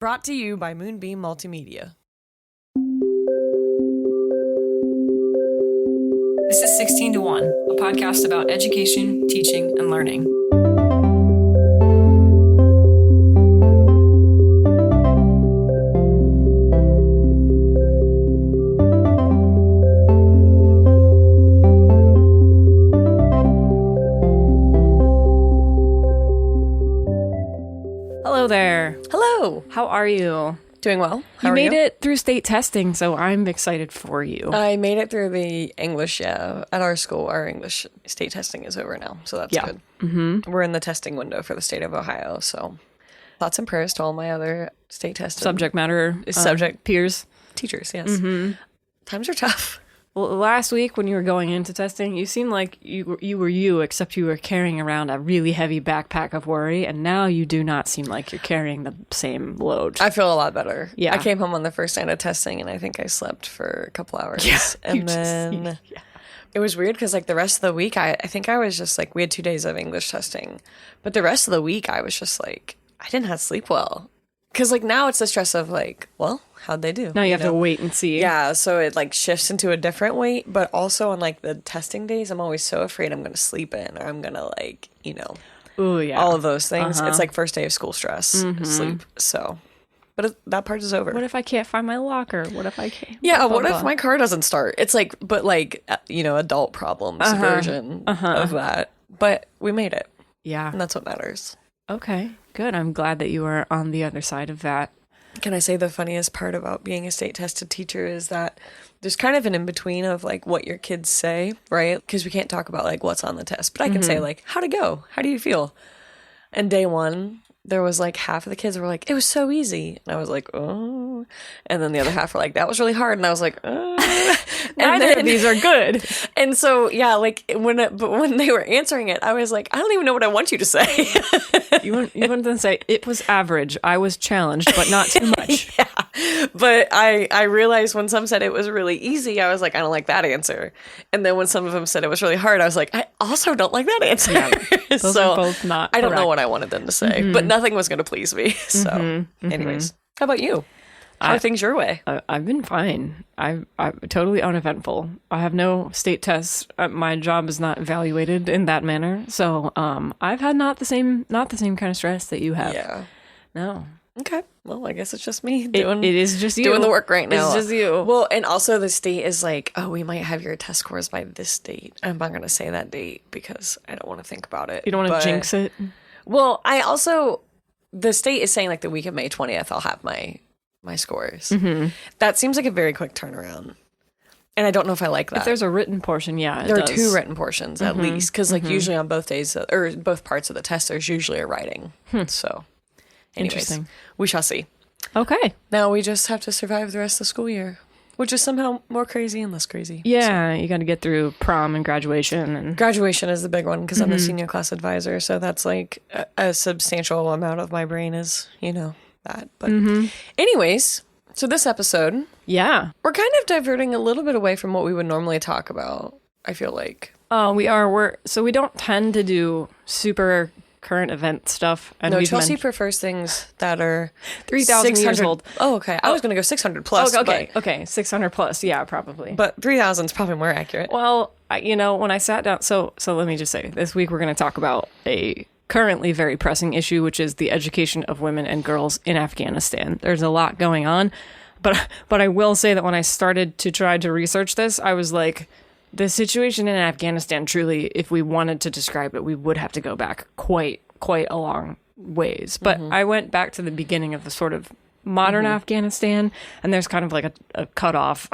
Brought to you by Moonbeam Multimedia. This is 16 to 1, a podcast about education, teaching, and learning. Hello there. Hello. How are you? Doing well. You made it through state testing, so I'm excited for you. I made it through the English, yeah. At our school, our English state testing is over now, so that's good. Mm-hmm. We're in the testing window for the state of Ohio, so thoughts and prayers to all my other state testing. Subject matter peers. Teachers, yes. Mm-hmm. Times are tough. Well, last week when you were going into testing, you seemed like you were you, except you were carrying around a really heavy backpack of worry, and now you do not seem like you're carrying the same load. I feel a lot better. Yeah. I came home on the first night of testing, and I think I slept for a couple hours. Yeah, and then it was weird because, like, the rest of the week, I think I was just, like, we had 2 days of English testing, but the rest of the week, I was just, like, I didn't have sleep well. Because, like, now it's the stress of, like, well, how'd they do? Now you have to wait and see. Yeah, so it, like, shifts into a different weight. But also on, like, the testing days, I'm always so afraid I'm going to sleep in or I'm going to, like, Ooh, yeah. all of those things. It's, like, first day of school stress, sleep. So, but that part is over. What if I can't find my locker? What if I can't? Yeah, what if my car doesn't start? It's, like, but, like, adult problems version of that. But we made it. Yeah. And that's what matters. Okay, good. I'm glad that you are on the other side of that. Can I say the funniest part about being a state tested teacher is that there's kind of an in-between of, like, what your kids say, right? Because we can't talk about, like, what's on the test. But I can say, like, how'd it go? How do you feel? And day one, there was, like, half of the kids were like, it was so easy. And I was like, oh. And then the other half were like, that was really hard. And I was like, oh. Neither of these are good. And so, yeah, like, when they were answering it, I was like, I don't even know what I want you to say. You wouldn't then say, it was average. I was challenged, but not too much. Yeah. But I realized when some said it was really easy, I was like, I don't like that answer. And then when some of them said it was really hard, I was like, I also don't like that answer. Yeah, those are both not I don't correct. know what I wanted them to say, but nothing was going to please me. So anyways, how about you? How are things your way? I've been fine. I'm totally uneventful. I have no state tests. My job is not evaluated in that manner. So I've had not the same kind of stress that you have. Yeah. No. Okay. Well, I guess it's just me It is just you doing the work right now. It's just you. Well, and also the state is like, oh, we might have your test scores by this date. I'm not going to say that date because I don't want to think about it. You don't want to jinx it? Well, the state is saying, like, the week of May 20th, I'll have my scores. Mm-hmm. That seems like a very quick turnaround. And I don't know if I like that. If there's a written portion, yeah, there are 2 written portions at least. Because, like, usually on both days, or both parts of the test, there's usually a writing. So, anyways, we shall see. Okay. Now we just have to survive the rest of the school year, which is somehow more crazy and less crazy. Yeah, so you got to get through prom and graduation. And graduation is the big one because I'm the senior class advisor. So that's, like, a substantial amount of my brain is, that. But anyways, so this episode, we're kind of diverting a little bit away from what we would normally talk about, I feel like. We are. So we don't tend to do super current event stuff. And no, Chelsea prefers things that are 3,000 years old. Oh, okay. I was going to go 600 plus. Okay, 600 plus. Yeah, probably. But 3,000 is probably more accurate. Well, when I sat down, so let me just say, this week we're going to talk about a currently very pressing issue, which is the education of women and girls in Afghanistan. There's a lot going on, but I will say that when I started to try to research this, I was like, the situation in Afghanistan, truly, if we wanted to describe it, we would have to go back quite a long ways. But I went back to the beginning of the sort of modern Afghanistan, and there's kind of like a cutoff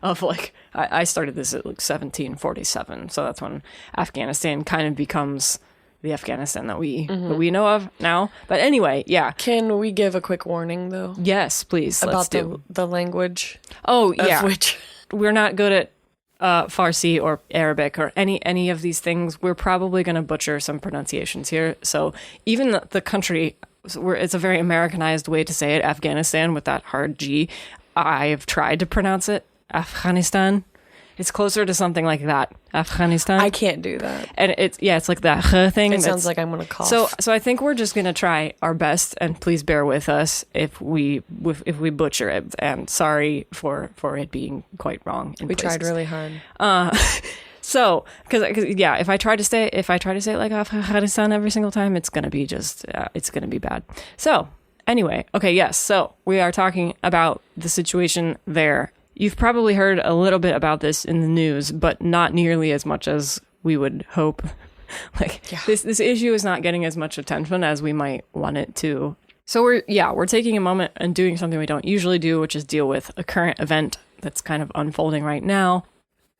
of, like, I started this at, like, 1747, so that's when Afghanistan kind of becomes the Afghanistan that we know of now. But anyway, yeah. Can we give a quick warning, though? Yes, please. About the language. Oh, yeah. Which we're not good at Farsi or Arabic or any of these things. We're probably going to butcher some pronunciations here. So even the country, it's a very Americanized way to say it, Afghanistan, with that hard G. I've tried to pronounce it, Afghanistan, It's closer to something like that. Afghanistan. I can't do that. And it's like that thing. It sounds like I'm going to cough. So I think we're just going to try our best, and please bear with us if we butcher it. And sorry for it being quite wrong. We tried really hard. So, because if I try to say it like Afghanistan every single time, it's gonna be it's gonna be bad. So anyway, okay, yes. So we are talking about the situation there. You've probably heard a little bit about this in the news, but not nearly as much as we would hope. This issue is not getting as much attention as we might want it to. So we're taking a moment and doing something we don't usually do, which is deal with a current event that's kind of unfolding right now.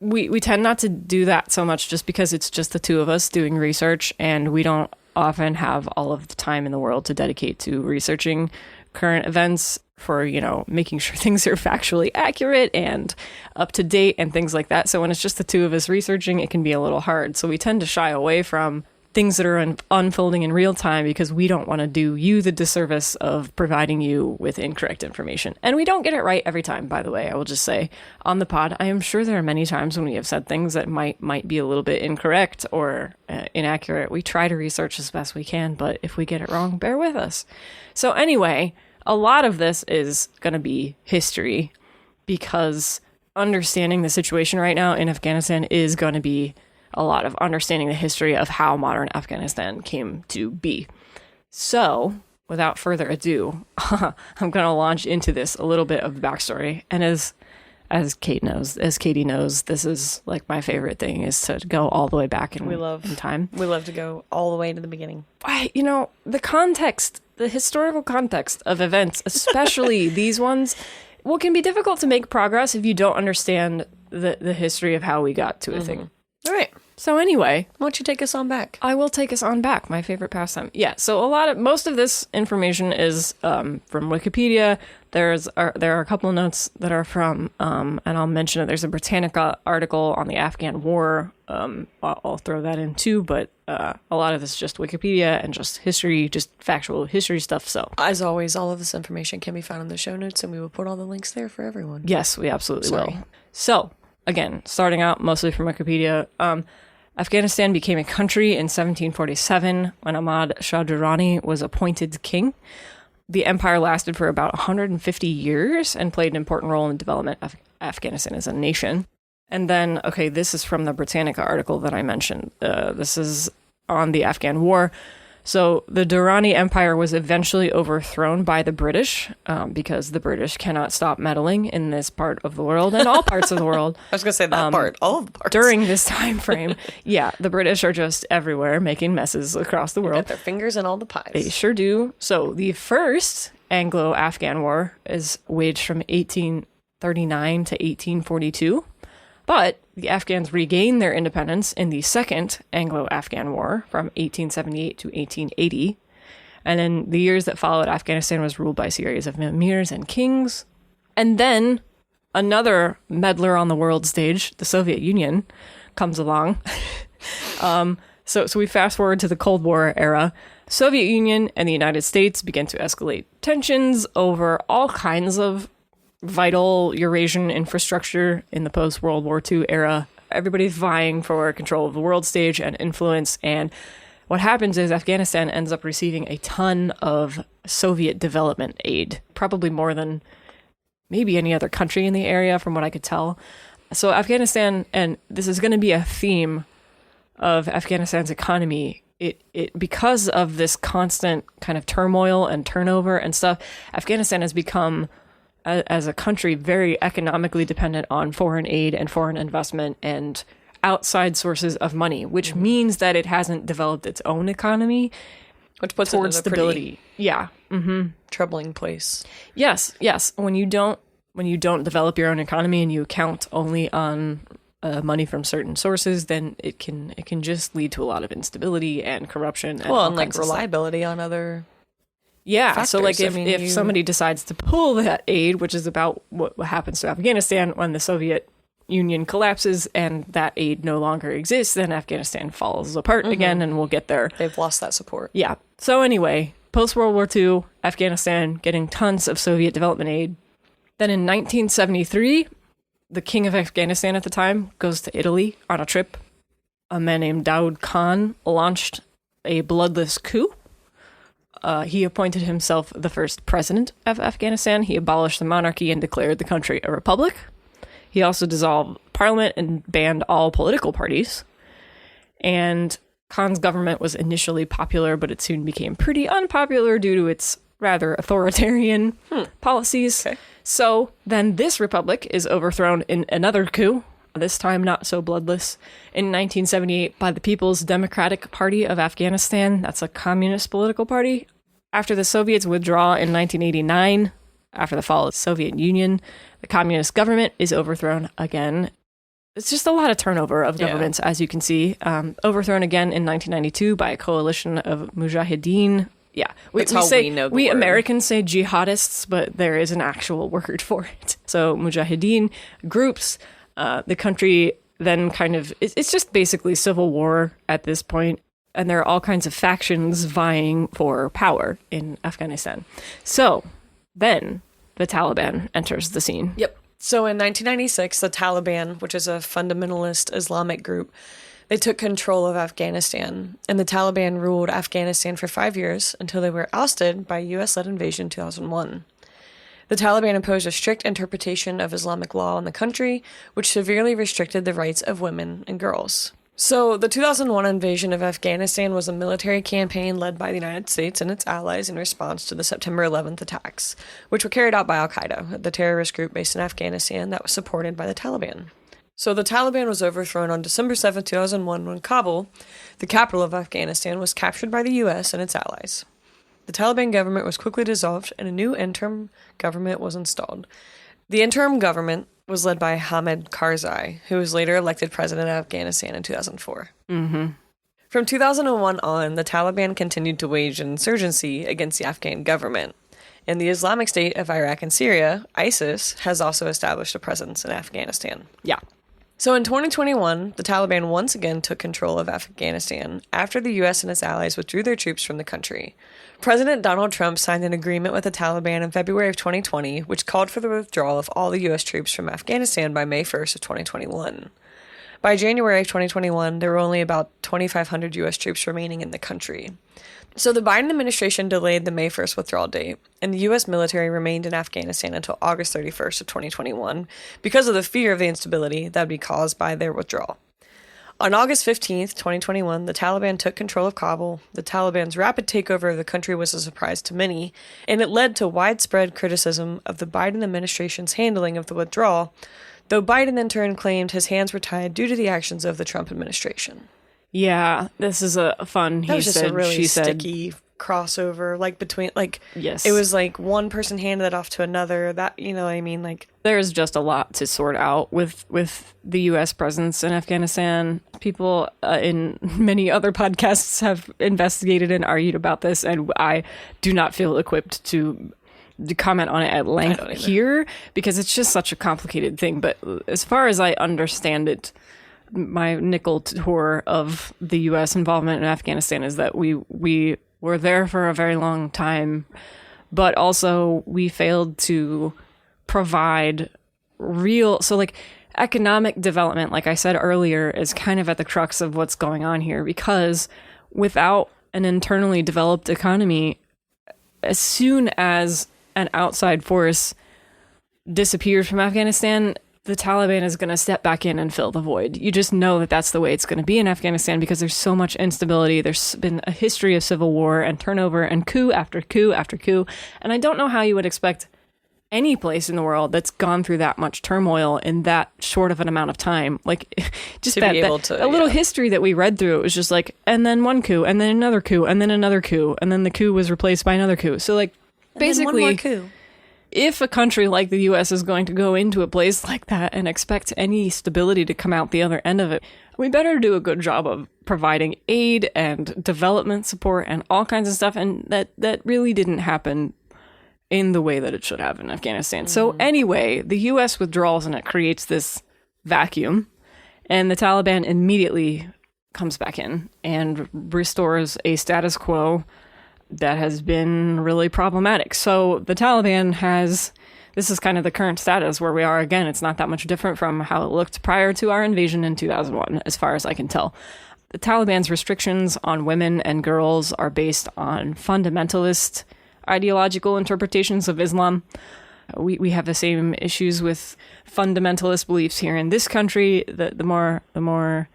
We tend not to do that so much just because it's just the two of us doing research, and we don't often have all of the time in the world to dedicate to researching current events for, making sure things are factually accurate and up to date and things like that. So when it's just the two of us researching, it can be a little hard. So we tend to shy away from things that are unfolding in real time because we don't want to do you the disservice of providing you with incorrect information. And we don't get it right every time, by the way. I will just say on the pod, I am sure there are many times when we have said things that might be a little bit incorrect or inaccurate. We try to research as best we can, but if we get it wrong, bear with us. So anyway, a lot of this is going to be history because understanding the situation right now in Afghanistan is going to be a lot of understanding the history of how modern Afghanistan came to be. So, without further ado, I'm going to launch into this a little bit of the backstory. And as Katie knows, this is like my favorite thing is to go all the way back in time. We love to go all the way to the beginning. The context, the historical context of events, especially these ones, can be difficult to make progress if you don't understand the history of how we got to a thing. All right. So anyway, why don't you take us on back? I will take us on back. My favorite pastime. Yeah. So most of this information is from Wikipedia. There are a couple of notes that are from, and I'll mention it. There's a Britannica article on the Afghan War. I'll throw that in too. But a lot of this is just Wikipedia and just history, just factual history stuff. So as always, all of this information can be found in the show notes, and we will put all the links there for everyone. Yes, we absolutely will. So again, starting out mostly from Wikipedia. Afghanistan became a country in 1747 when Ahmad Shah Durrani was appointed king. The empire lasted for about 150 years and played an important role in the development of Afghanistan as a nation. And then, this is from the Britannica article that I mentioned. This is on the Afghan War. So the Durrani Empire was eventually overthrown by the British because the British cannot stop meddling in this part of the world and all parts of the world. I was going to say that part, all of the parts. During this time frame. Yeah, the British are just everywhere making messes across the world. They got their fingers in all the pies. They sure do. So the first Anglo-Afghan War is waged from 1839 to 1842. But the Afghans regained their independence in the Second Anglo-Afghan War from 1878 to 1880. And in the years that followed, Afghanistan was ruled by a series of emirs and kings. And then another meddler on the world stage, the Soviet Union, comes along. So we fast forward to the Cold War era. Soviet Union and the United States began to escalate tensions over all kinds of vital Eurasian infrastructure in the post-World War II era. Everybody's vying for control of the world stage and influence. And what happens is Afghanistan ends up receiving a ton of Soviet development aid, probably more than maybe any other country in the area, from what I could tell. So Afghanistan, and this is going to be a theme of Afghanistan's economy, it because of this constant kind of turmoil and turnover and stuff, Afghanistan has become, as a country, very economically dependent on foreign aid and foreign investment and outside sources of money, which means that it hasn't developed its own economy, which puts towards it in a stability. Troubling place. Yes. When you don't develop your own economy and you count only on money from certain sources, then it can just lead to a lot of instability and corruption. And like reliability on other. Yeah, factors. so like if somebody decides to pull that aid, which is about what happens to Afghanistan when the Soviet Union collapses and that aid no longer exists, then Afghanistan falls apart again, and we'll get there. They've lost that support. Yeah. So anyway, post-World War II, Afghanistan getting tons of Soviet development aid. Then in 1973, the king of Afghanistan at the time goes to Italy on a trip. A man named Daud Khan launched a bloodless coup. He appointed himself the first president of Afghanistan. He abolished the monarchy and declared the country a republic. He also dissolved parliament and banned all political parties. And Khan's government was initially popular, but it soon became pretty unpopular due to its rather authoritarian policies. Okay. So then this republic is overthrown in another coup, this time not so bloodless, in 1978 by the People's Democratic Party of Afghanistan. That's a communist political party. After the Soviets withdraw in 1989, after the fall of the Soviet Union, the communist government is overthrown again. It's just a lot of turnover of governments, as you can see. Overthrown again in 1992 by a coalition of Mujahideen. Yeah, we know the word. Americans say jihadists, but there is an actual word for it. So Mujahideen groups, the country then kind of, it's just basically civil war at this point. And there are all kinds of factions vying for power in Afghanistan. So then the Taliban enters the scene. Yep. So in 1996, the Taliban, which is a fundamentalist Islamic group, they took control of Afghanistan. And the Taliban ruled Afghanistan for 5 years until they were ousted by US-led invasion in 2001. The Taliban imposed a strict interpretation of Islamic law in the country, which severely restricted the rights of women and girls. So the 2001 invasion of Afghanistan was a military campaign led by the United States and its allies in response to the September 11th attacks, which were carried out by Al-Qaeda, the terrorist group based in Afghanistan that was supported by the Taliban. So the Taliban was overthrown on December 7th, 2001 when Kabul, the capital of Afghanistan, was captured by the US and its allies. The Taliban government was quickly dissolved and a new interim government was installed. The interim government was led by Hamid Karzai, who was later elected president of Afghanistan in 2004. Mm-hmm. From 2001 on, the Taliban continued to wage an insurgency against the Afghan government. And the Islamic State of Iraq and Syria, ISIS, has also established a presence in Afghanistan. Yeah. So in 2021, the Taliban once again took control of Afghanistan after the U.S. and its allies withdrew their troops from the country. President Donald Trump signed an agreement with the Taliban in February of 2020, which called for the withdrawal of all the U.S. troops from Afghanistan by May 1st of 2021. By January of 2021, there were only about 2,500 U.S. troops remaining in the country. So the Biden administration delayed the May 1st withdrawal date, and the U.S. military remained in Afghanistan until August 31st of 2021 because of the fear of the instability that would be caused by their withdrawal. On August 15th, 2021, the Taliban took control of Kabul. The Taliban's rapid takeover of the country was a surprise to many, and it led to widespread criticism of the Biden administration's handling of the withdrawal, though Biden in turn claimed his hands were tied due to the actions of the Trump administration. Yeah, this is a fun, he that was just said, a really she said. sticky crossover, like between, like, yes. It was like one person handed it off to another, that, you know what I mean? Like, there's just a lot to sort out with the U.S. presence in Afghanistan. People in many other podcasts have investigated and argued about this, and I do not feel equipped to comment on it at length here because it's just such a complicated thing. But as far as I understand it, my nickel tour of the U.S. involvement in Afghanistan is that we were there for a very long time, but also we failed to provide real, so like economic development, like I said earlier, is kind of at the crux of what's going on here, because without an internally developed economy, as soon as an outside force disappears from Afghanistan, the Taliban is going to step back in and fill the void. You just know that that's the way it's going to be in Afghanistan because there's so much instability. There's been a history of civil war and turnover and coup after coup after coup. And I don't know how you would expect any place in the world that's gone through that much turmoil in that short of an amount of time. Like, just that little history that we read through, it was just like, and then one coup, and then another coup, and then another coup, and then the coup was replaced by another coup. So, like, basically, one more coup. If a country like the U.S. is going to go into a place like that and expect any stability to come out the other end of it, we better do a good job of providing aid and development support and all kinds of stuff. And that really didn't happen in the way that it should have in Afghanistan. Mm-hmm. So anyway, the U.S. withdraws and it creates this vacuum. And the Taliban immediately comes back in and restores a status quo that has been really problematic. So the Taliban has this is kind of the current status where we are again. It's not that much different from how it looked prior to our invasion in 2001, as far as I can tell. The Taliban's restrictions on women and girls are based on fundamentalist ideological interpretations of Islam. We have the same issues with fundamentalist beliefs here in this country. The more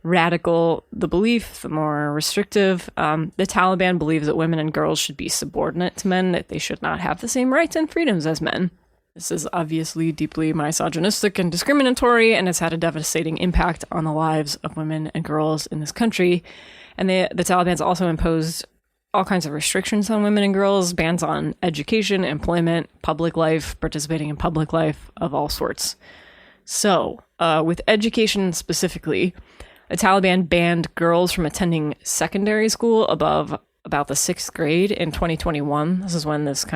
radical the belief, the more restrictive. The Taliban believes that women and girls should be subordinate to men, that they should not have the same rights and freedoms as men. This is obviously deeply misogynistic and discriminatory, and has had a devastating impact on the lives of women and girls in this country. And the Taliban's also imposed all kinds of restrictions on women and girls, bans on education, employment, public life, participating in public life of all sorts. So, with education specifically, the Taliban banned girls from attending secondary school above about the 6th grade in 2021. This is when this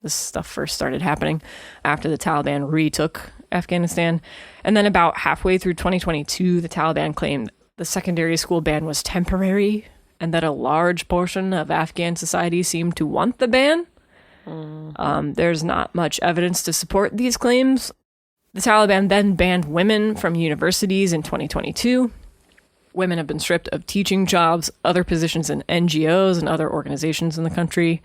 stuff first started happening, after the Taliban retook Afghanistan. And then about halfway through 2022, the Taliban claimed the secondary school ban was temporary, and that a large portion of Afghan society seemed to want the ban. There's not much evidence to support these claims. The Taliban then banned women from universities in 2022. Women have been stripped of teaching jobs, other positions in NGOs and other organizations in the country.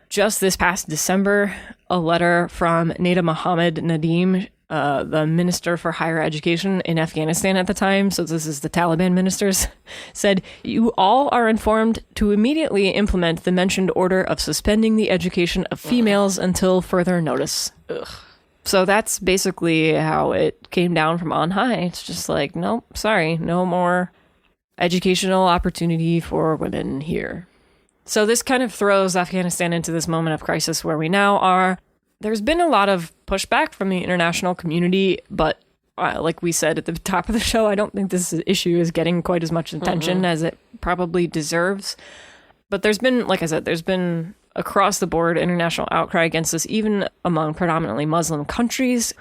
Just this past December, a letter from Nada Mohammed Nadeem, the Minister for Higher Education in Afghanistan at the time, so this is the Taliban ministers, said, "You all are informed to immediately implement the mentioned order of suspending the education of females until further notice." Ugh. So that's basically how it came down from on high. It's just like, nope, sorry, no more educational opportunity for women here. So this kind of throws Afghanistan into this moment of crisis where we now are. There's been a lot of pushback from the international community, but like we said at the top of the show, I don't think this issue is getting quite as much attention as it probably deserves. But there's been, like I said, there's been across the board international outcry against this, even among predominantly Muslim countries.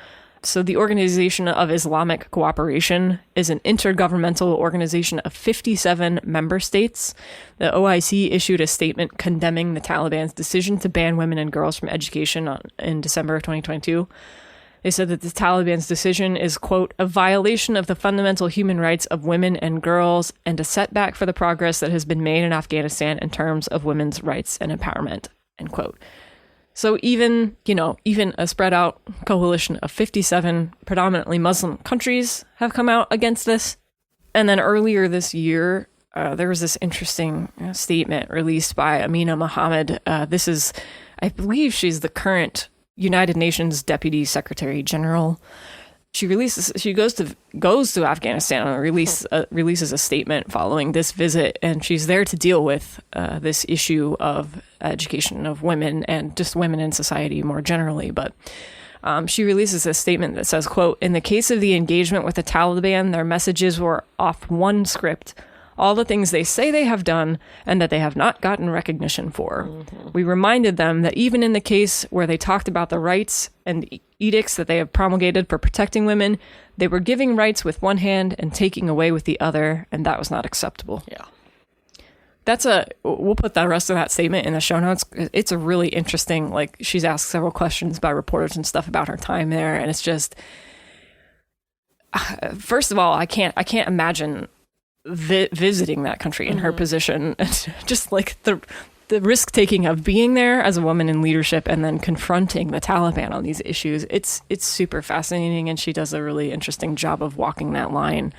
So the Organization of Islamic Cooperation is an intergovernmental organization of 57 member states. The OIC issued a statement condemning the Taliban's decision to ban women and girls from education in December of 2022. They said that the Taliban's decision is, quote, "a violation of the fundamental human rights of women and girls and a setback for the progress that has been made in Afghanistan in terms of women's rights and empowerment," end quote. So even a spread out coalition of 57 predominantly Muslim countries have come out against this. And then earlier this year, there was this interesting statement released by Amina Mohammed. This is, I believe she's the current United Nations Deputy Secretary General. She goes to Afghanistan and releases a statement following this visit, and she's there to deal with this issue of education of women and just women in society more generally. But she releases a statement that says, quote, "In the case of the engagement with the Taliban, their messages were off one script. All the things they say they have done and that they have not gotten recognition for. We reminded them that even in the case where they talked about the rights and edicts that they have promulgated for protecting women, they were giving rights with one hand and taking away with the other, and that was not acceptable." Yeah. We'll put the rest of that statement in the show notes. It's a really interesting, like, she's asked several questions by reporters and stuff about her time there, and it's just, first of all, I can't imagine visiting that country in her position. Just like the risk taking of being there as a woman in leadership and then confronting the Taliban on these issues. It's super fascinating, and she does a really interesting job of walking that line.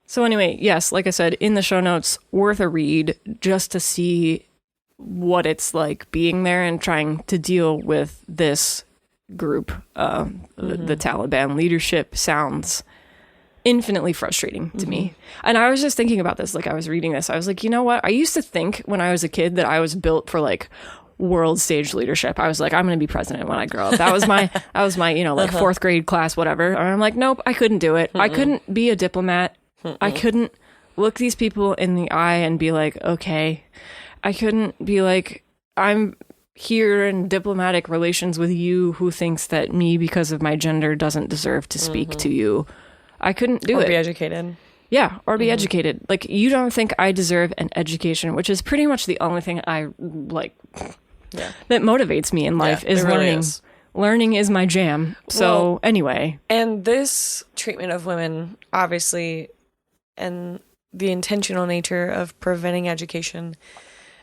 So anyway, yes, like I said, in the show notes, worth a read just to see what it's like being there and trying to deal with this group. The Taliban leadership sounds infinitely frustrating to me. And I was just thinking about this, like I was reading this. I was like, you know what? I used to think when I was a kid that I was built for like world stage leadership. I was like, I'm going to be president when I grow up. That was my, like fourth grade class, whatever. And I'm like, nope, I couldn't do it. I couldn't be a diplomat. I couldn't look these people in the eye and be like, okay. I couldn't be like, I'm here in diplomatic relations with you who thinks that me, because of my gender, doesn't deserve to speak to you. I couldn't do it. Or be educated. Yeah, or be educated. Like, you don't think I deserve an education, which is pretty much the only thing I, like, that motivates me in life, is learning is my jam. So anyway. And this treatment of women, obviously, and the intentional nature of preventing education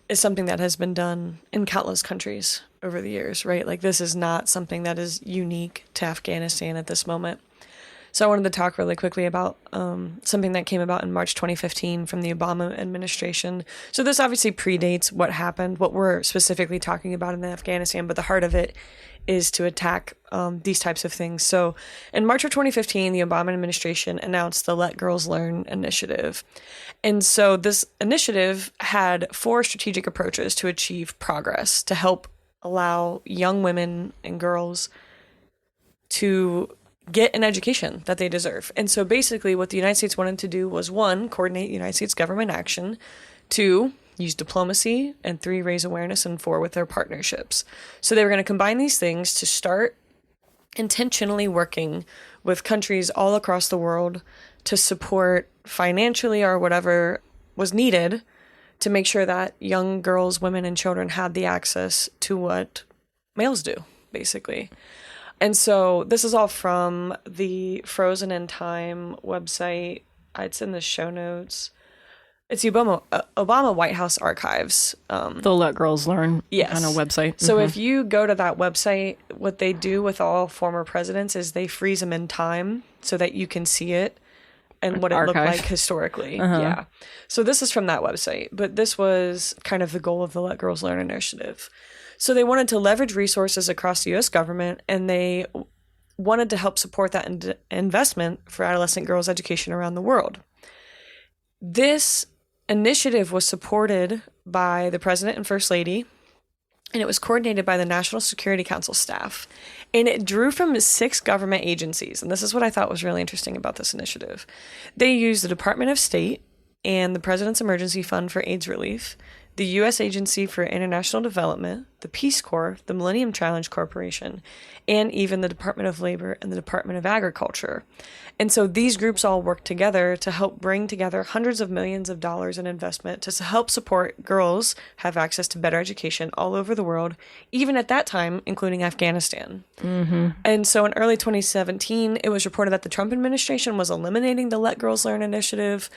is something that has been done in countless countries over the years, right? Like, this is not something that is unique to Afghanistan at this moment. So I wanted to talk really quickly about something that came about in March 2015 from the Obama administration. So this obviously predates what happened, what we're specifically talking about in Afghanistan, but the heart of it is to attack these types of things. So in March of 2015, the Obama administration announced the Let Girls Learn initiative. And so this initiative had 4 strategic approaches to achieve progress, to help allow young women and girls to get an education that they deserve. And so basically what the United States wanted to do was, 1, coordinate United States government action, 2, use diplomacy, and 3, raise awareness, and 4, with their partnerships. So they were going to combine these things to start intentionally working with countries all across the world to support financially or whatever was needed to make sure that young girls, women, and children had the access to what males do, basically. And so this is all from the Frozen in Time website. It's in the show notes. It's the Obama White House Archives. The Let Girls Learn kind of website. So if you go to that website, what they do with all former presidents is they freeze them in time so that you can see it and what it looked like historically. Yeah. So this is from that website. But this was kind of the goal of the Let Girls Learn initiative. So they wanted to leverage resources across the U.S. government, and they wanted to help support that investment for adolescent girls' education around the world. This initiative was supported by the President and First Lady, and it was coordinated by the National Security Council staff. And it drew from 6 government agencies, and this is what I thought was really interesting about this initiative. They used the Department of State and the President's Emergency Fund for AIDS Relief, the U.S. Agency for International Development, the Peace Corps, the Millennium Challenge Corporation, and even the Department of Labor and the Department of Agriculture. And so these groups all work together to help bring together hundreds of millions of dollars in investment to help support girls have access to better education all over the world, even at that time, including Afghanistan. And so in early 2017, it was reported that the Trump administration was eliminating the Let Girls Learn initiative.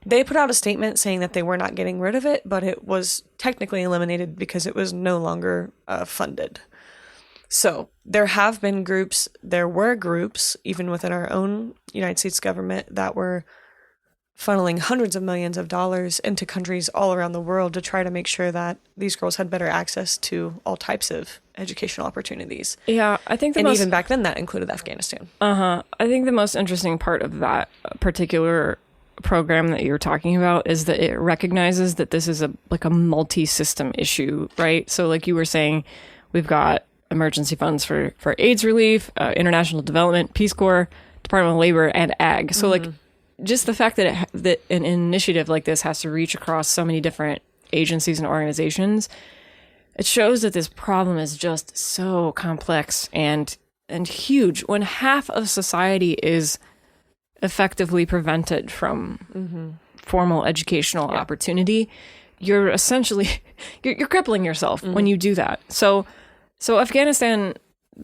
They put out a statement saying that they were not getting rid of it, but it was technically eliminated because it was no longer funded. So there were groups, even within our own United States government, that were funneling hundreds of millions of dollars into countries all around the world to try to make sure that these girls had better access to all types of educational opportunities. Yeah, I think even back then that included Afghanistan. I think the most interesting part of that particular program that you're talking about is that it recognizes that this is a multi-system issue, right? So like you were saying, we've got emergency funds for AIDS relief, international development, Peace Corps, Department of Labor, and Ag. So like just the fact that that an initiative like this has to reach across so many different agencies and organizations, it shows that this problem is just so complex and huge. When half of society is effectively prevented from formal educational opportunity, you're essentially you're crippling yourself when you do that. So Afghanistan,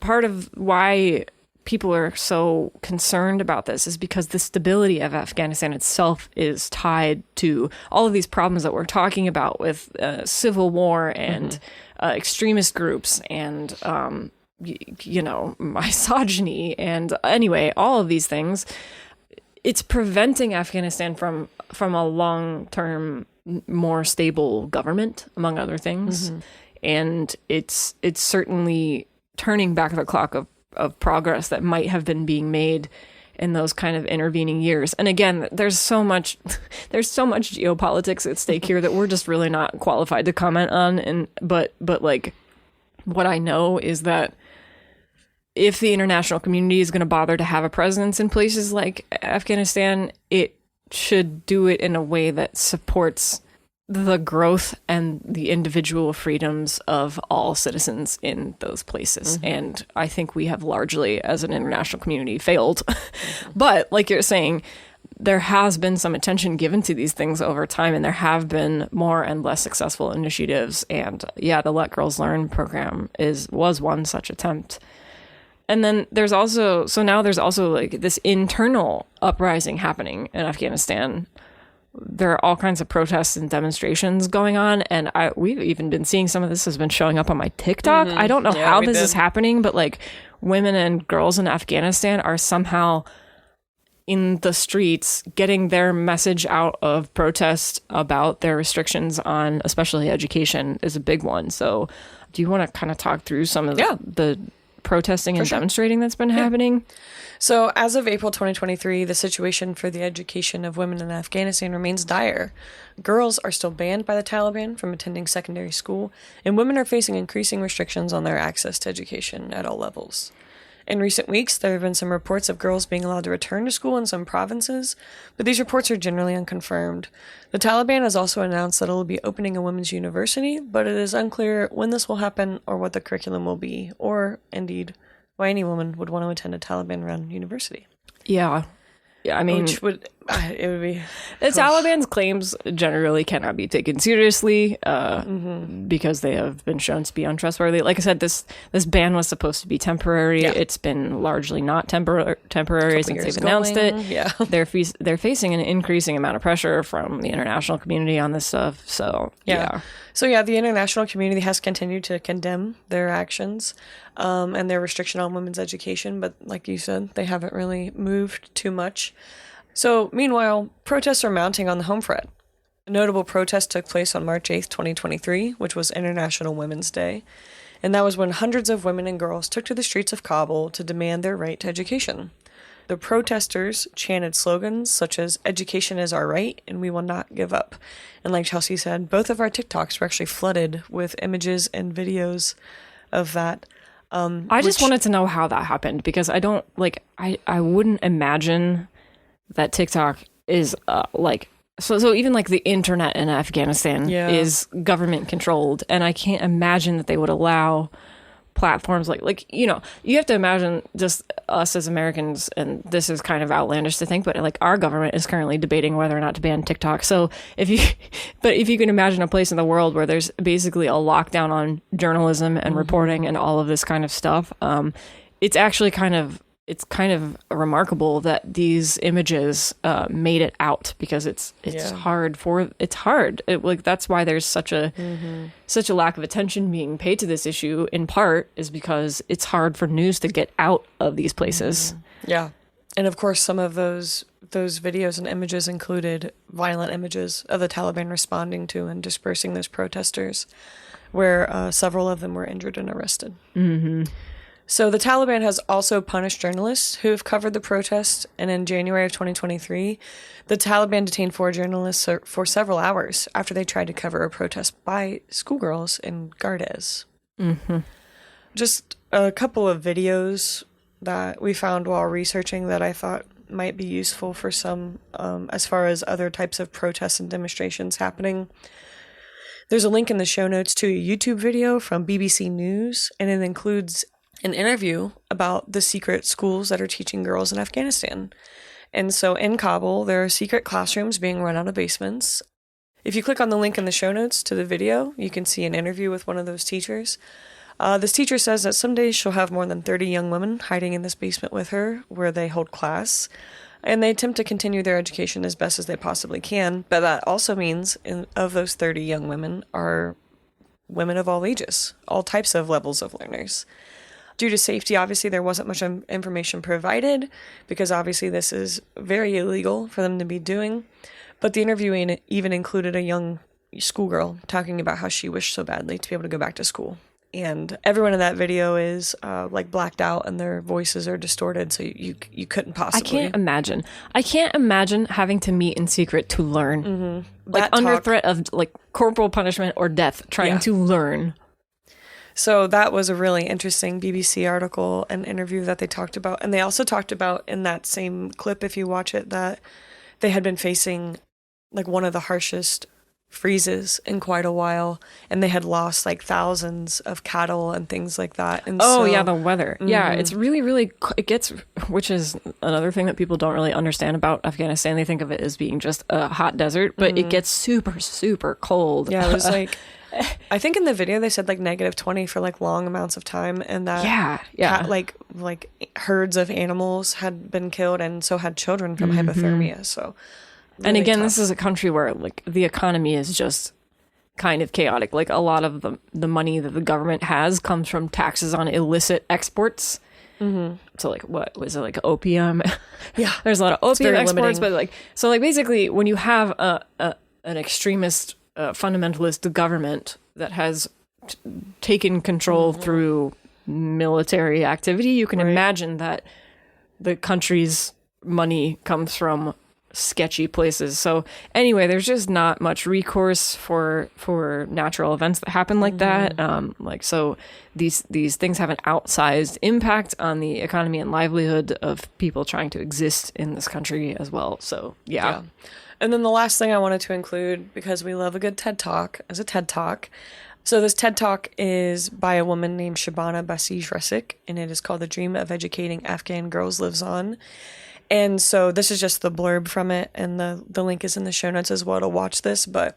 part of why people are so concerned about this is because the stability of Afghanistan itself is tied to all of these problems that we're talking about with civil war and extremist groups and misogyny and anyway, all of these things. It's preventing Afghanistan from a long-term, more stable government, among other things. And it's certainly turning back the clock of progress that might have been being made in those kind of intervening years. And again, there's so much geopolitics at stake here that we're just really not qualified to comment on. But like what I know is that if the international community is going to bother to have a presence in places like Afghanistan, it should do it in a way that supports the growth and the individual freedoms of all citizens in those places. And I think we have largely, as an international community, failed. But like you're saying, there has been some attention given to these things over time, and there have been more and less successful initiatives. And yeah, the Let Girls Learn program was one such attempt. And then there's also like this internal uprising happening in Afghanistan. There are all kinds of protests and demonstrations going on, and we've even been seeing some of this has been showing up on my TikTok. I don't know how this is happening, but like women and girls in Afghanistan are somehow in the streets getting their message out of protest about their restrictions on especially education is a big one. So do you want to kind of talk through some of the protesting and demonstrating that's been happening? So as of April 2023, the situation for the education of women in Afghanistan remains dire. Girls are still banned by the Taliban from attending secondary school, and women are facing increasing restrictions on their access to education at all levels. In recent weeks, there have been some reports of girls being allowed to return to school in some provinces, but these reports are generally unconfirmed. The Taliban has also announced that it will be opening a women's university, but it is unclear when this will happen or what the curriculum will be, or, indeed, why any woman would want to attend a Taliban-run university. Yeah. Yeah, I mean... Which would... It would be... The Taliban's claims generally cannot be taken seriously because they have been shown to be untrustworthy. Like I said, this ban was supposed to be temporary. Yeah. It's been largely not temporary since they've announced it. Yeah. They're facing an increasing amount of pressure from the international community on this stuff. So, yeah. So, the international community has continued to condemn their actions and their restriction on women's education. But like you said, they haven't really moved too much. So, meanwhile, protests are mounting on the home front. A notable protest took place on March 8th, 2023, which was International Women's Day. And that was when hundreds of women and girls took to the streets of Kabul to demand their right to education. The protesters chanted slogans such as, "Education is our right, and we will not give up." And like Chelsea said, both of our TikToks were actually flooded with images and videos of that. I just wanted to know how that happened, because I don't, I wouldn't imagine that TikTok is so even like the internet in Afghanistan is government controlled, and I can't imagine that they would allow platforms you have to imagine just us as Americans, and this is kind of outlandish to think, but like our government is currently debating whether or not to ban TikTok. So if you can imagine a place in the world where there's basically a lockdown on journalism and reporting and all of this kind of stuff, it's actually kind of remarkable that these images made it out, because it's hard. That's why there's such a lack of attention being paid to this issue, in part is because it's hard for news to get out of these places. Yeah. And of course, some of those videos and images included violent images of the Taliban responding to and dispersing those protesters, where several of them were injured and arrested. So the Taliban has also punished journalists who have covered the protest, and in January of 2023, the Taliban detained 4 journalists for several hours after they tried to cover a protest by schoolgirls in Gardez. Just a couple of videos that we found while researching that I thought might be useful for some as far as other types of protests and demonstrations happening. There's a link in the show notes to a YouTube video from BBC News, and it includes an interview about the secret schools that are teaching girls in Afghanistan. And so in Kabul, there are secret classrooms being run out of basements. If you click on the link in the show notes to the video, you can see an interview with one of those teachers. This teacher says that some days she'll have more than 30 young women hiding in this basement with her, where they hold class, and they attempt to continue their education as best as they possibly can. But that also means of those 30 young women are women of all ages, all types of levels of learners. Due to safety, obviously, there wasn't much information provided, because obviously this is very illegal for them to be doing. But the interview even included a young schoolgirl talking about how she wished so badly to be able to go back to school. And everyone in that video is blacked out, and their voices are distorted, so you couldn't possibly. I can't imagine having to meet in secret to learn, under threat of corporal punishment or death, trying to learn. So that was a really interesting BBC article and interview that they talked about. And they also talked about in that same clip, if you watch it, that they had been facing one of the harshest freezes in quite a while, and they had lost thousands of cattle and things like that. And the weather. Yeah, it's really, which is another thing that people don't really understand about Afghanistan. They think of it as being just a hot desert, but it gets super, super cold. Yeah, it was I think in the video they said like -20 for like long amounts of time, and that like herds of animals had been killed, and so had children from hypothermia. So, really and again, tough. this is a country where like the economy is just kind of chaotic. Like a lot of the money that the government has comes from taxes on illicit exports. So like what was it, like opium? Yeah, there's a lot of opium exports, limiting. but like so like basically when you have an extremist fundamentalist government that has taken control through military activity, you can imagine that the country's money comes from sketchy places. So anyway, there's just not much recourse for natural events that happen like that. Like so these things have an outsized impact on the economy and livelihood of people trying to exist in this country as well. So yeah. And then the last thing I wanted to include, because we love a good TED Talk, is a TED Talk. So this TED Talk is by a woman named Shabana Basij-Resik, and it is called The Dream of Educating Afghan Girls Lives On. And so this is just the blurb from it, and the link is in the show notes as well to watch this. But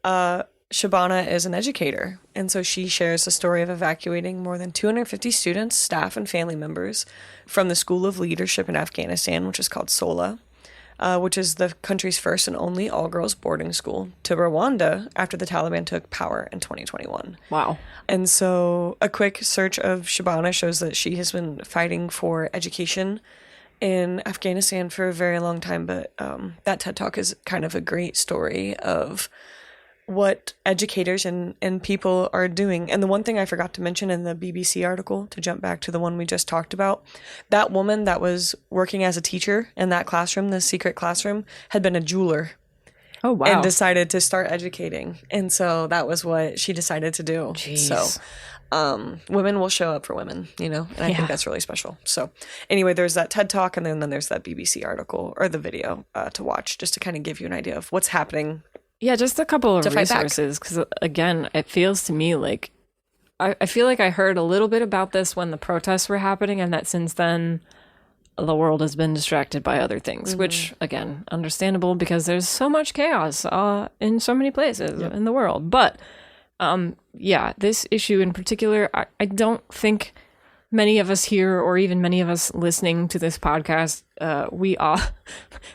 Shabana is an educator, and so she shares the story of evacuating more than 250 students, staff, and family members from the School of Leadership in Afghanistan, which is called SOLA, which is the country's first and only all-girls boarding school, to Rwanda after the Taliban took power in 2021. Wow. And so a quick search of Shabana shows that she has been fighting for education in Afghanistan for a very long time, but that TED Talk is kind of a great story of what educators and people are doing. And the one thing I forgot to mention in the BBC article, to jump back to the one we just talked about, that woman that was working as a teacher in that classroom, the secret classroom, had been a jeweler. Oh, wow. And decided to start educating. And so that was what she decided to do. Jeez. So women will show up for women, and I think that's really special. So anyway, there's that TED Talk, and then there's that BBC article or the video to watch, just to kind of give you an idea of what's happening. Yeah, just a couple of resources, because again, it feels to me like I feel like I heard a little bit about this when the protests were happening, and that since then the world has been distracted by other things, which again, understandable because there's so much chaos in so many places in the world. But this issue in particular, I don't think many of us here, or even many of us listening to this podcast, we are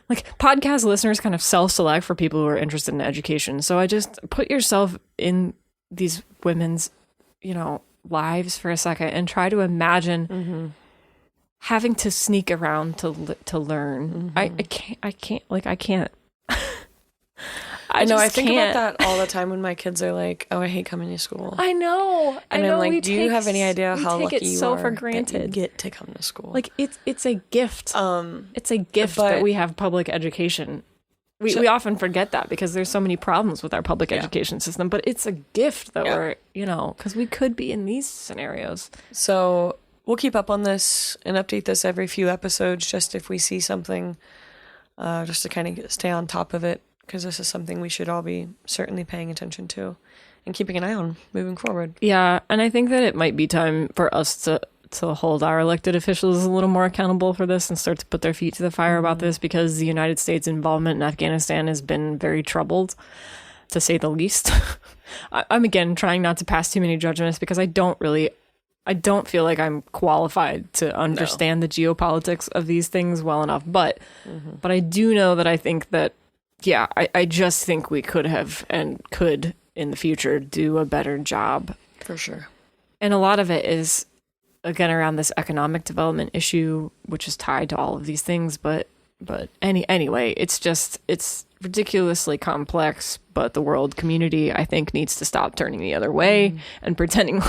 like podcast listeners kind of self-select for people who are interested in education. So I just put yourself in these women's, lives for a second and try to imagine having to sneak around to learn. I can't. I know. I think about that all the time when my kids are like, "Oh, I hate coming to school." I know. And I'm like, "Do you have any idea how lucky you are for granted that you get to come to school?" Like it's a gift. It's a gift that we have public education. We often forget that because there's so many problems with our public education system. But it's a gift that we're because we could be in these scenarios. So we'll keep up on this and update this every few episodes, just if we see something, just to kind of stay on top of it. Because this is something we should all be certainly paying attention to and keeping an eye on moving forward. Yeah, and I think that it might be time for us to hold our elected officials a little more accountable for this and start to put their feet to the fire about this, because the United States involvement in Afghanistan has been very troubled, to say the least. I'm again trying not to pass too many judgments because I don't feel like I'm qualified to understand the geopolitics of these things well enough. But I do know that I think that I just think we could have and could in the future do a better job. For sure. And a lot of it is, again, around this economic development issue, which is tied to all of these things. But anyway, it's ridiculously complex, but the world community, I think, needs to stop turning the other way and pretending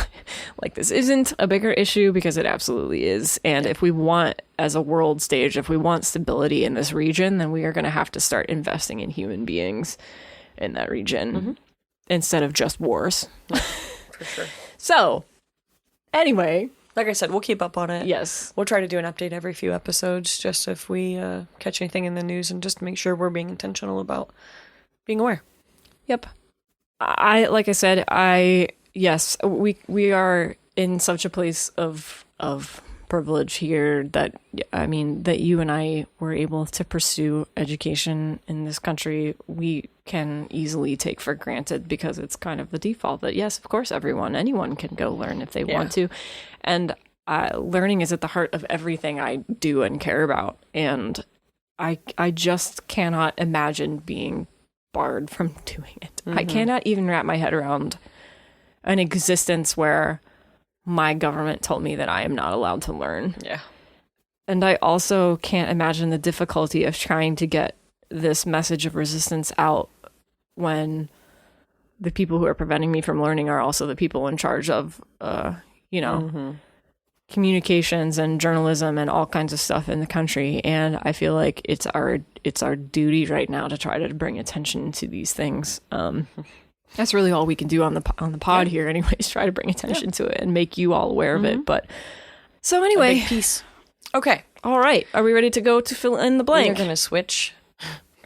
like this isn't a bigger issue, because it absolutely is. And if we want, as a world stage, if we want stability in this region, then we are going to have to start investing in human beings in that region instead of just wars. For sure. So, anyway, like I said, we'll keep up on it. Yes. We'll try to do an update every few episodes, just if we catch anything in the news, and just make sure we're being intentional about being aware. Yep. We are in such a place of privilege here that you and I were able to pursue education in this country, we can easily take for granted because it's kind of the default that, yes, of course, anyone can go learn if they want to. And learning is at the heart of everything I do and care about. And I just cannot imagine being barred from doing it. I cannot even wrap my head around an existence where my government told me that I am not allowed to learn. Yeah. And I also can't imagine the difficulty of trying to get this message of resistance out when the people who are preventing me from learning are also the people in charge of, communications and journalism and all kinds of stuff in the country. And I feel like it's our duty right now to try to bring attention to these things. That's really all we can do on the pod here anyways, try to bring attention to it and make you all aware of it. But so anyway, a big piece. Okay. All right. Are we ready to go to fill in the blank? We're going to switch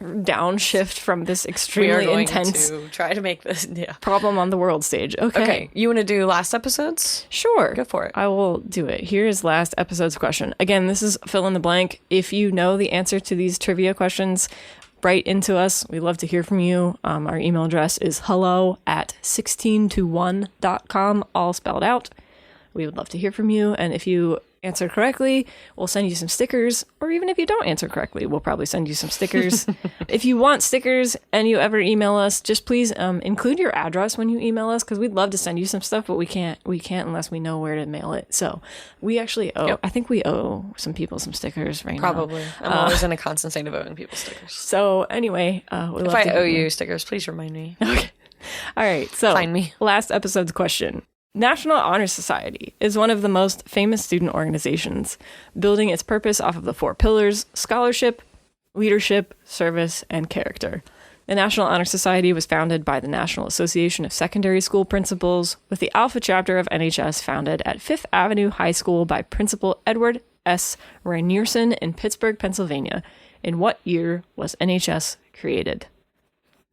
downshift from this we are extremely going intense to try to make this problem on the world stage. Okay. You want to do last episodes? Sure. Go for it. I will do it. Here's last episode's question. Again, this is fill in the blank. If you know the answer to these trivia questions, write into us. We'd love to hear from you. Our email address is hello@16to1.com, all spelled out. We would love to hear from you. And if you answer correctly, we'll send you some stickers. Or even if you don't answer correctly, we'll probably send you some stickers. If you want stickers and you ever email us, just please include your address when you email us, because we'd love to send you some stuff, but we can't unless we know where to mail it. So we actually owe, I think we owe some people some stickers right now. Probably. I'm always in a constant state of owing people stickers. So anyway, if I owe you stickers, please remind me. Okay. All right. So Find me. Last episode's question. National Honor Society is one of the most famous student organizations, building its purpose off of the 4 pillars: scholarship, leadership, service, and character. The National Honor Society was founded by the National Association of Secondary School Principals, with the Alpha Chapter of NHS founded at Fifth Avenue High School by Principal Edward S. Rainierson in Pittsburgh, Pennsylvania. In what year was NHS created?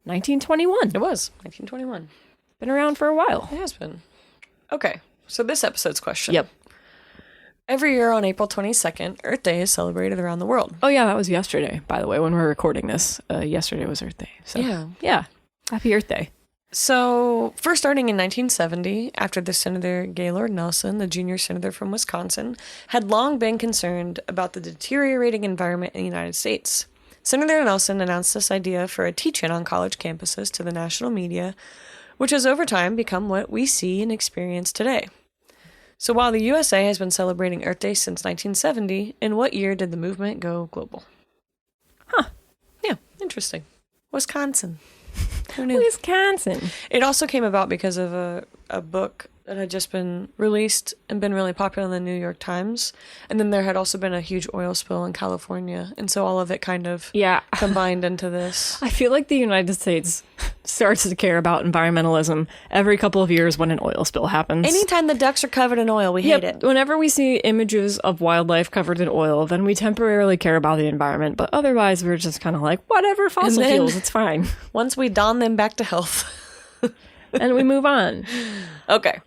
1921. It was 1921. Been around for a while. It has been. Okay, so this episode's question. Yep. Every year on April 22nd, Earth Day is celebrated around the world. Oh, yeah, that was yesterday, by the way, when we're recording this. Yesterday was Earth Day. So, yeah. Happy Earth Day. So, first starting in 1970, after the Senator Gaylord Nelson, the junior senator from Wisconsin, had long been concerned about the deteriorating environment in the United States. Senator Nelson announced this idea for a teach-in on college campuses to the national media, which has over time become what we see and experience today. So while the USA has been celebrating Earth Day since 1970, in what year did the movement go global? Huh. Yeah, interesting. Wisconsin. Who knew? Wisconsin. It also came about because of a book that had just been released and been really popular in the New York Times. And then there had also been a huge oil spill in California. And so all of it kind of combined into this. I feel like the United States starts to care about environmentalism every couple of years when an oil spill happens. Anytime the ducks are covered in oil, we hate it. Whenever we see images of wildlife covered in oil, then we temporarily care about the environment. But otherwise, we're just kind of like, whatever, fossil fuels, it's fine. Once we don them back to health. And we move on. Okay.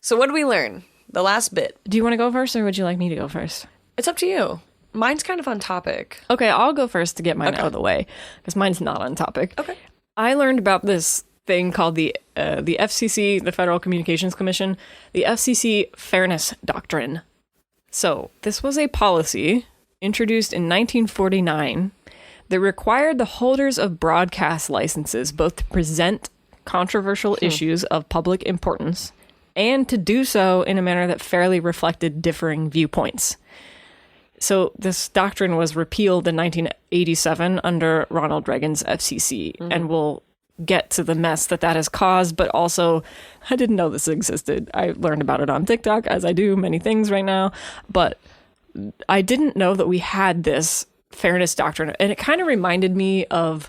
So what did we learn? The last bit. Do you want to go first, or would you like me to go first? It's up to you. Mine's kind of on topic. Okay, I'll go first to get mine out of the way, because mine's not on topic. Okay. I learned about this thing called the FCC, the Federal Communications Commission, the FCC Fairness Doctrine. So this was a policy introduced in 1949 that required the holders of broadcast licenses both to present controversial issues of public importance and to do so in a manner that fairly reflected differing viewpoints. So this doctrine was repealed in 1987 under Ronald Reagan's FCC, and we'll get to the mess that has caused, but also, I didn't know this existed. I learned about it on TikTok, as I do many things right now, but I didn't know that we had this fairness doctrine, and it kind of reminded me of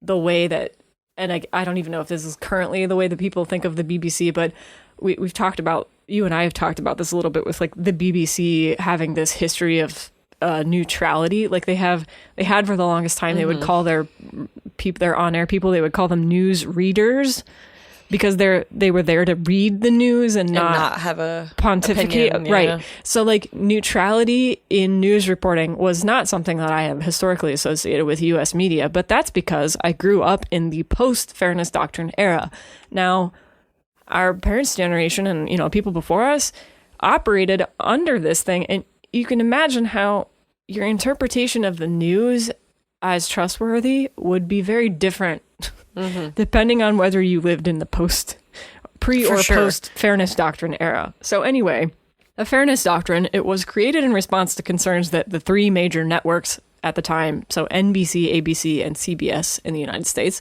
the way that, and I don't even know if this is currently the way that people think of the BBC, but we've talked about, you and I have talked about this a little bit with like the BBC having this history of neutrality. Like they had for the longest time, they would call their on-air people, they would call them news readers, because they were there to read the news and not have a pontificate. opinion, right. So like neutrality in news reporting was not something that I have historically associated with US media, but that's because I grew up in the post-fairness doctrine era. Now, our parents' generation and, people before us operated under this thing. And you can imagine how your interpretation of the news as trustworthy would be very different depending on whether you lived in the post-fairness doctrine era. So anyway, the fairness doctrine, it was created in response to concerns that the three major networks at the time, so NBC, ABC, and CBS in the United States,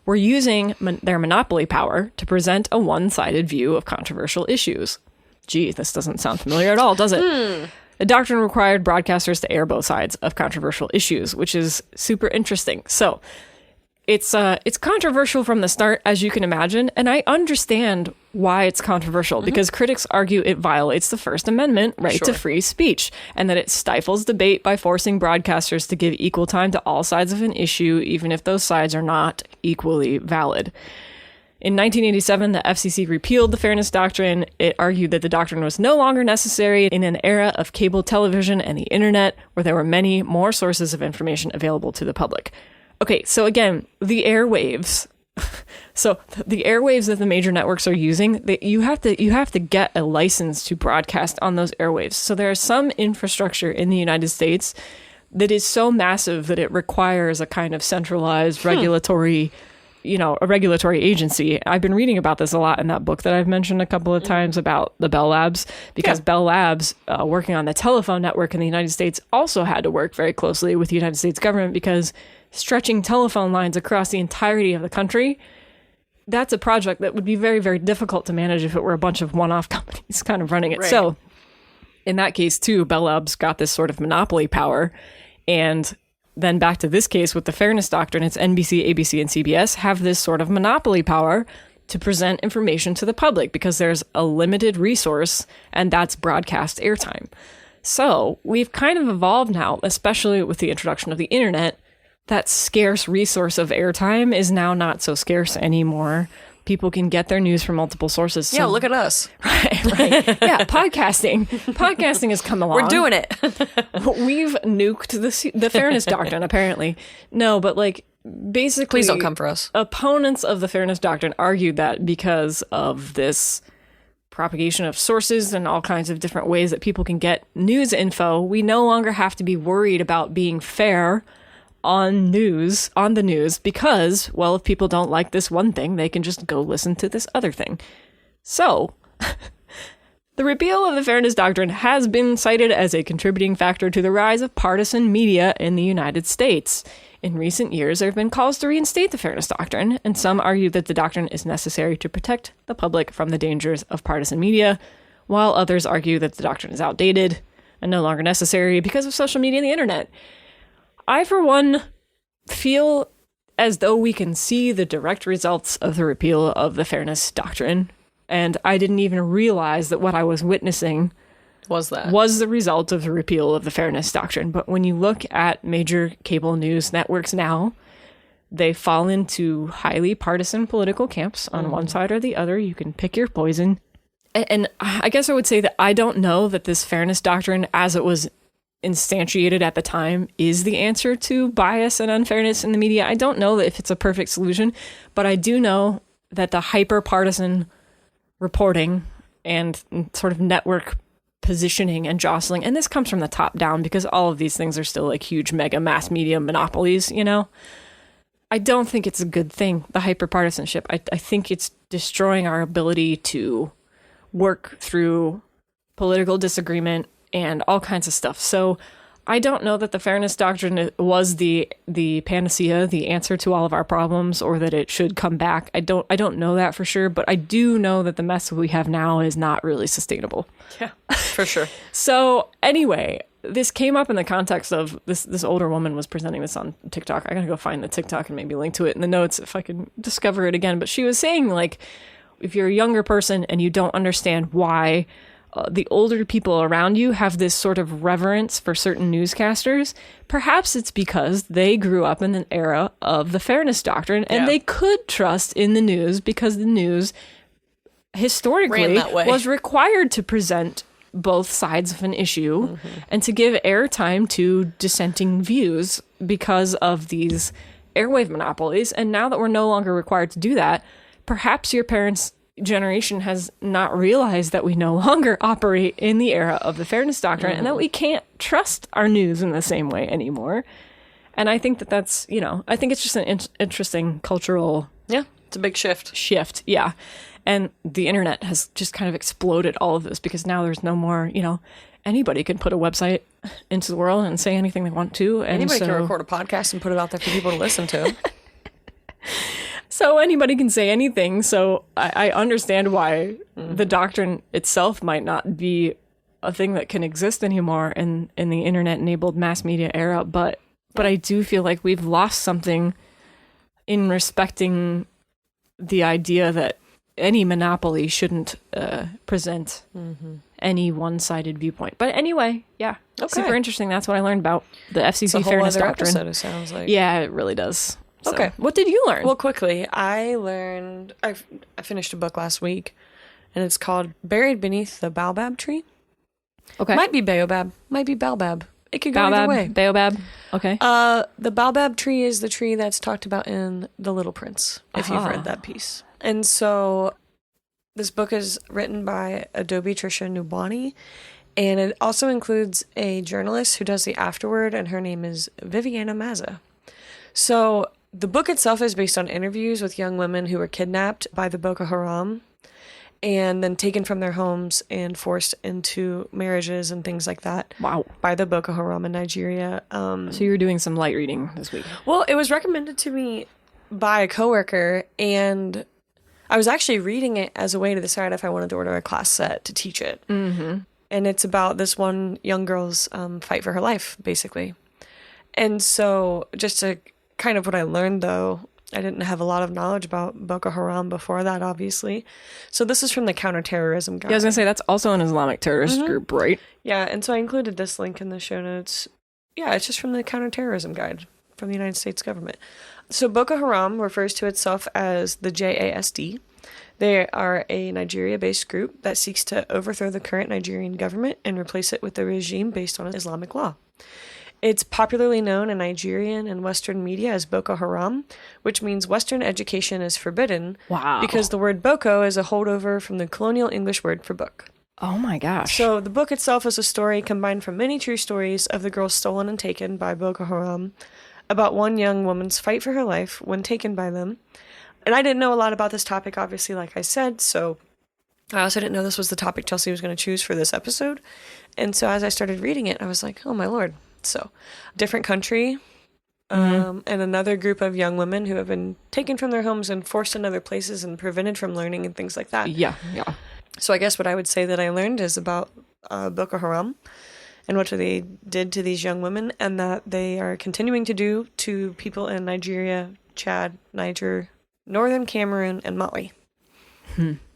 were using their monopoly power to present a one-sided view of controversial issues. Gee, this doesn't sound familiar at all, does it? The doctrine required broadcasters to air both sides of controversial issues, which is super interesting. So it's controversial from the start, as you can imagine, and I understand why it's controversial, because critics argue it violates the First Amendment right to free speech, and that it stifles debate by forcing broadcasters to give equal time to all sides of an issue, even if those sides are not equally valid. In 1987, the FCC repealed the Fairness Doctrine. It argued that the doctrine was no longer necessary in an era of cable television and the internet, where there were many more sources of information available to the public. Okay, so again, the airwaves. So the airwaves that the major networks are using, you have to get a license to broadcast on those airwaves. So there is some infrastructure in the United States that is so massive that it requires a kind of centralized regulatory a regulatory agency. I've been reading about this a lot in that book that I've mentioned a couple of times about the Bell Labs, because Bell Labs, working on the telephone network in the United States, also had to work very closely with the United States government, because stretching telephone lines across the entirety of the country, that's a project that would be very, very difficult to manage if it were a bunch of one-off companies kind of running it. Right. So in that case, too, Bell Labs got this sort of monopoly power. And then back to this case with the Fairness Doctrine, it's NBC, ABC, and CBS have this sort of monopoly power to present information to the public, because there's a limited resource, and that's broadcast airtime. So we've kind of evolved now, especially with the introduction of the internet. That scarce resource of airtime is now not so scarce anymore. People can get their news from multiple sources. So, yeah, look at us. Right. Yeah, podcasting. Podcasting has come along. We're doing it. We've nuked the Fairness Doctrine, apparently. No, but basically... Please don't come for us. Opponents of the Fairness Doctrine argued that because of this propagation of sources and all kinds of different ways that people can get news info, we no longer have to be worried about being fair on the news, because, well, if people don't like this one thing, they can just go listen to this other thing. So, the repeal of the Fairness Doctrine has been cited as a contributing factor to the rise of partisan media in the United States. In recent years, there have been calls to reinstate the Fairness Doctrine, and some argue that the doctrine is necessary to protect the public from the dangers of partisan media, while others argue that the doctrine is outdated and no longer necessary because of social media and the internet. I, for one, feel as though we can see the direct results of the repeal of the Fairness Doctrine, and I didn't even realize that what I was witnessing was the result of the repeal of the Fairness Doctrine. But when you look at major cable news networks now, they fall into highly partisan political camps on one side or the other. You can pick your poison. And I guess I would say that I don't know that this Fairness Doctrine, as it was instantiated at the time, is the answer to bias and unfairness in the media. I don't know if it's a perfect solution, but I do know that the hyper-partisan reporting and sort of network positioning and jostling, and this comes from the top down, because all of these things are still huge mega mass media monopolies, I don't think it's a good thing, the hyper-partisanship. I think it's destroying our ability to work through political disagreement and all kinds of stuff. So I don't know that the Fairness Doctrine was the panacea, the answer to all of our problems, or that it should come back. I don't know that for sure, but I do know that the mess we have now is not really sustainable. Yeah, for sure. So anyway, this came up in the context of this older woman was presenting this on TikTok. I gotta go find the TikTok and maybe link to it in the notes if I can discover it again. But she was saying, if you're a younger person and you don't understand why the older people around you have this sort of reverence for certain newscasters, perhaps it's because they grew up in an era of the fairness doctrine and they could trust in the news because the news historically was required to present both sides of an issue and to give airtime to dissenting views because of these airwave monopolies. And now that we're no longer required to do that, perhaps your parents' generation has not realized that we no longer operate in the era of the fairness doctrine and that we can't trust our news in the same way anymore. And I think that that's, I think it's just an interesting cultural... Yeah, it's a big shift. Yeah. And the internet has just kind of exploded all of this because now there's no more, anybody can put a website into the world and say anything they want to. And anybody can record a podcast and put it out there for people to listen to. So anybody can say anything. So I understand why the doctrine itself might not be a thing that can exist anymore in the internet-enabled mass media era. But I do feel like we've lost something in respecting the idea that any monopoly shouldn't present any one-sided viewpoint. But anyway, yeah, super interesting. That's what I learned about the FCC fairness doctrine. Episode, it sounds like. Yeah, it really does. So, okay, what did you learn? Well, quickly, I finished a book last week, and it's called "Buried Beneath the Baobab Tree." Okay, might be baobab, might be baobab. It could go either way. Baobab. Okay. The baobab tree is the tree that's talked about in The Little Prince. If you've read that piece. And so this book is written by Adobe Trisha Nubani, and it also includes a journalist who does the afterword, and her name is Viviana Mazza. So the book itself is based on interviews with young women who were kidnapped by the Boko Haram and then taken from their homes and forced into marriages and things like that. Wow. By the Boko Haram in Nigeria. So you were doing some light reading this week. Well, it was recommended to me by a coworker, and I was actually reading it as a way to decide if I wanted to order a class set to teach it. Mm-hmm. And it's about this one young girl's fight for her life, basically. And so just to kind of what I learned, though, I didn't have a lot of knowledge about Boko Haram before that, obviously. So this is from the Counterterrorism Guide. Yeah, I was going to say, that's also an Islamic terrorist group, right? Yeah, and so I included this link in the show notes. Yeah, it's just from the Counterterrorism Guide from the United States government. So Boko Haram refers to itself as the JASD. They are a Nigeria-based group that seeks to overthrow the current Nigerian government and replace it with a regime based on Islamic law. It's popularly known in Nigerian and Western media as Boko Haram, which means Western education is forbidden. Wow. Because the word Boko is a holdover from the colonial English word for book. Oh my gosh. So the book itself is a story combined from many true stories of the girls stolen and taken by Boko Haram, about one young woman's fight for her life when taken by them. And I didn't know a lot about this topic, obviously, like I said, so I also didn't know this was the topic Chelsea was going to choose for this episode. And so as I started reading it, I was like, oh my Lord. So, different country, and another group of young women who have been taken from their homes and forced in other places and prevented from learning and things like that. Yeah. So I guess what I would say that I learned is about Boko Haram and what they did to these young women, and that they are continuing to do to people in Nigeria, Chad, Niger, Northern Cameroon, and Mali.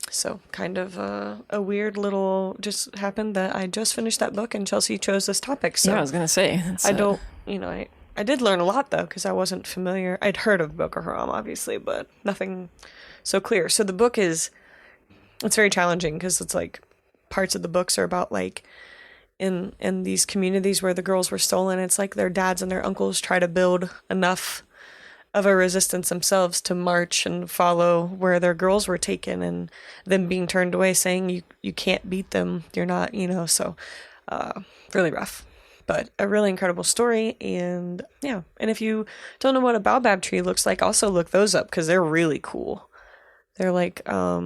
So kind of a weird little just happened that I just finished that book and Chelsea chose this topic. So yeah, I was going to say. I did learn a lot, though, because I wasn't familiar. I'd heard of Boko Haram, obviously, but nothing so clear. So the book it's very challenging because it's like parts of the books are about like in these communities where the girls were stolen. It's like their dads and their uncles try to build enough of a resistance themselves to march and follow where their girls were taken, and them being turned away saying you can't beat them, you're not, so really rough, but a really incredible story. And yeah, and if you don't know what a baobab tree looks like, also look those up because they're really cool. They're like I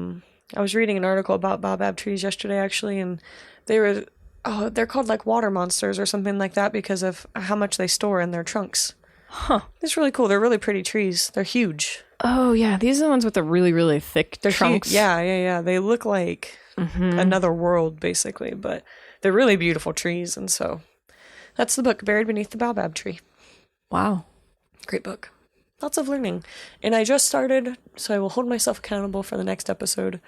was reading an article about baobab trees yesterday actually, and they're called like water monsters or something like that because of how much they store in their trunks. Huh. It's really cool. They're really pretty trees. They're huge. Oh, yeah. These are the ones with the really, really thick trunks. Huge. Yeah. They look like another world, basically, but they're really beautiful trees. And so that's the book, Buried Beneath the Baobab Tree. Wow. Great book. Lots of learning. And I just started, so I will hold myself accountable for the next episode,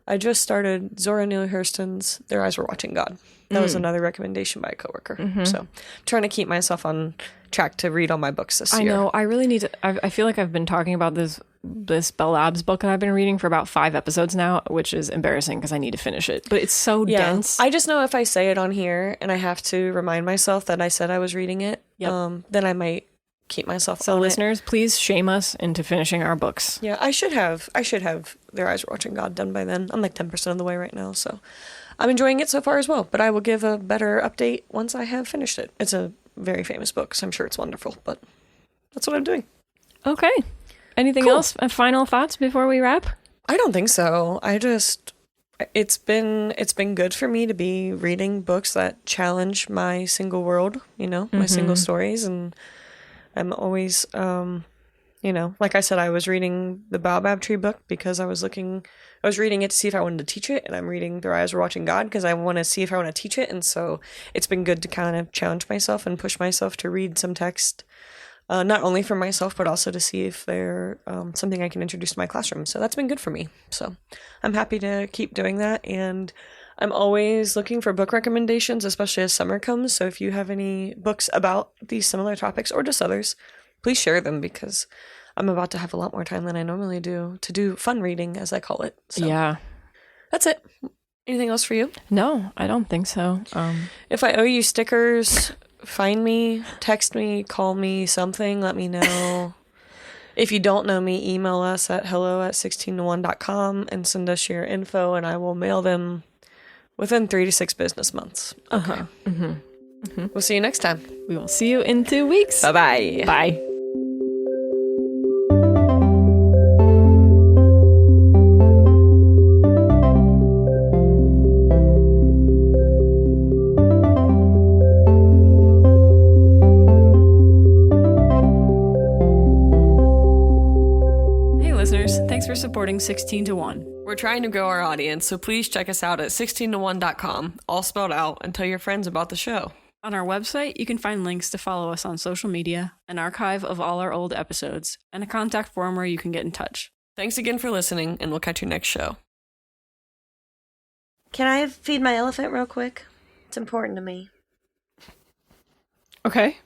I just started Zora Neale Hurston's Their Eyes Were Watching God. That was another recommendation by a coworker. So I'm trying to keep myself on track to read all my books this year. I know. I really need to. I feel like I've been talking about this Bell Labs book that I've been reading for about 5 episodes now, which is embarrassing because I need to finish it. But it's so dense. I just know if I say it on here and I have to remind myself that I said I was reading it, then I might keep myself on it. So listeners, please shame us into finishing our books. Yeah, I should have Their Eyes Were Watching God done by then. I'm like 10% of the way right now, so I'm enjoying it so far as well, but I will give a better update once I have finished it. It's a very famous book, so I'm sure it's wonderful, but that's what I'm doing. Okay. Anything else? Final thoughts before we wrap? I don't think so. It's been good for me to be reading books that challenge my single world, my single stories, and I'm always, like I said, I was reading the Baobab Tree book because I was reading it to see if I wanted to teach it, and I'm reading Their Eyes Were Watching God because I want to see if I want to teach it, and so it's been good to kind of challenge myself and push myself to read some text, not only for myself, but also to see if they're something I can introduce to my classroom. So that's been good for me. So I'm happy to keep doing that, and I'm always looking for book recommendations, especially as summer comes. So if you have any books about these similar topics or just others, please share them because I'm about to have a lot more time than I normally do to do fun reading, as I call it. So yeah. That's it. Anything else for you? No, I don't think so. If I owe you stickers, find me, text me, call me, something, let me know. If you don't know me, email us at hello@16to1.com and send us your info, and I will mail them within 3 to 6 business months. Okay. We'll see you next time. We will see you in 2 weeks. Bye-bye. Bye. Thanks for supporting 16 to 1. We're trying to grow our audience, so please check us out at 16to1.com, all spelled out, and tell your friends about the show. On our website, you can find links to follow us on social media, an archive of all our old episodes, and a contact form where you can get in touch. Thanks again for listening, and we'll catch you next show. Can I feed my elephant real quick? It's important to me. Okay.